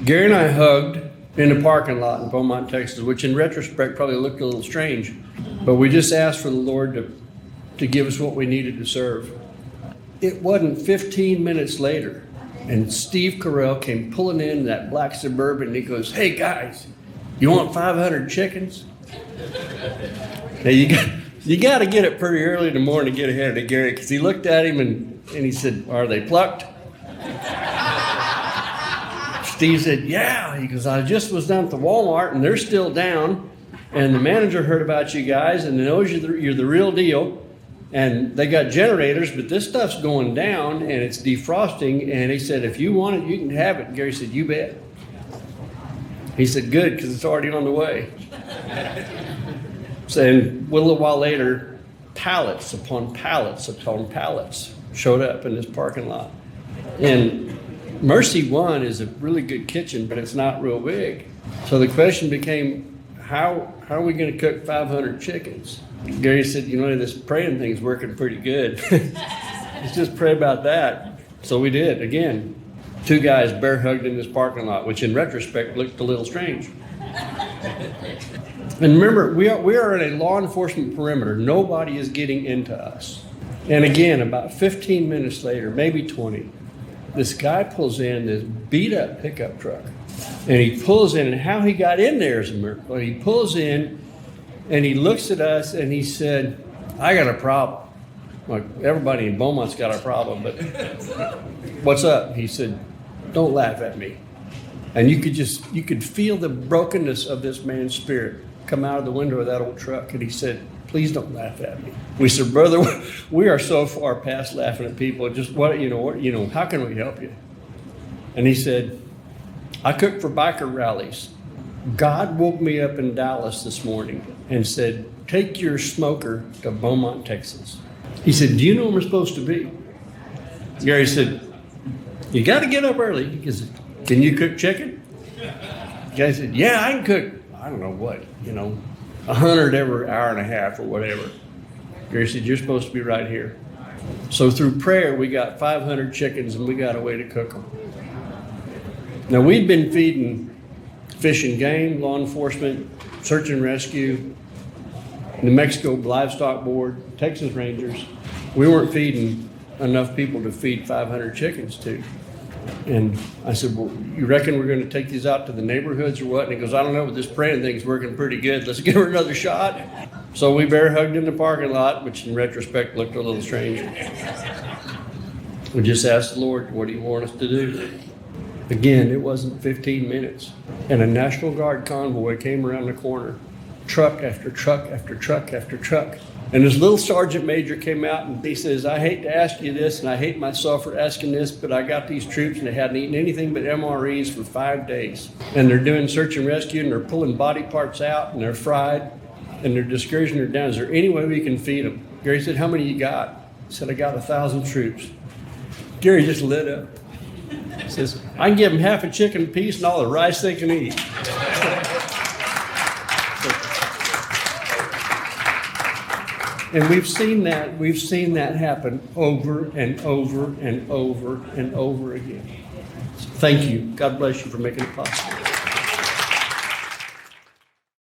Gary and I hugged in the parking lot in Beaumont, Texas, which in retrospect probably looked a little strange, but we just asked for the Lord to give us what we needed to serve. It wasn't 15 minutes later, and Steve Carell came pulling in that black Suburban, and he goes, "Hey guys, you want 500 chickens?" Now you got to get it pretty early in the morning to get ahead of Gary, because he looked at him and he said, "Are they plucked?" Steve said, "Yeah." He goes, "I just was down at the Walmart and they're still down, and the manager heard about you guys and knows you're the real deal, and they got generators, but this stuff's going down and it's defrosting, and he said, if you want it, you can have it." And Gary said, "You bet." He said, "Good, because it's already on the way." So, and a little while later, pallets upon pallets upon pallets showed up in this parking lot. And Mercy One is a really good kitchen, but it's not real big. So the question became, how are we going to cook 500 chickens? Gary said, this praying thing's working pretty good. Let's just pray about that. So we did. Again, 2 guys bear hugged in this parking lot, which in retrospect looked a little strange. And remember, we are in a law enforcement perimeter. Nobody is getting into us. And again, about 15 minutes later, maybe 20, this guy pulls in this beat up pickup truck, and he pulls in, and how he got in there is a miracle. He pulls in and he looks at us and he said, "I got a problem." Like, everybody in Beaumont's got a problem, but what's up? He said, "Don't laugh at me." And you could feel the brokenness of this man's spirit come out of the window of that old truck. And he said, "Please don't laugh at me." We said, "Brother, we are so far past laughing at people. Just how can we help you?" And he said, "I cook for biker rallies. God woke me up in Dallas this morning and said, take your smoker to Beaumont, Texas." He said, "Do you know where we're supposed to be?" Gary said, "You got to get up early." He said, "Can you cook chicken?" The guy said, "Yeah, I can cook, I don't know what, 100 every hour and a half or whatever." Gary said, "You're supposed to be right here." So through prayer, we got 500 chickens and we got a way to cook them. Now, we'd been feeding Fish and Game, law enforcement, search and rescue, New Mexico Livestock Board, Texas Rangers. We weren't feeding enough people to feed 500 chickens to. And I said, "Well, you reckon we're going to take these out to the neighborhoods or what?" And he goes, "I don't know, but this praying thing's working pretty good. Let's give her another shot." So we bear hugged in the parking lot, which in retrospect looked a little strange. We just asked the Lord, "What do you want us to do?" Again, it wasn't 15 minutes. And a National Guard convoy came around the corner, truck after truck after truck after truck. And this little sergeant major came out and he says, "I hate to ask you this, and I hate myself for asking this, but I got these troops and they hadn't eaten anything but MREs for 5 days. And they're doing search and rescue, and they're pulling body parts out, and they're fried, and they're discouraging them down. Is there any way we can feed them?" Gary said, "How many you got?" He said, "I got 1,000 troops." Gary just lit up. He says, "I can give them half a chicken apiece and all the rice they can eat." And we've seen that happen over and over and over and over again. So thank you. God bless you for making it possible.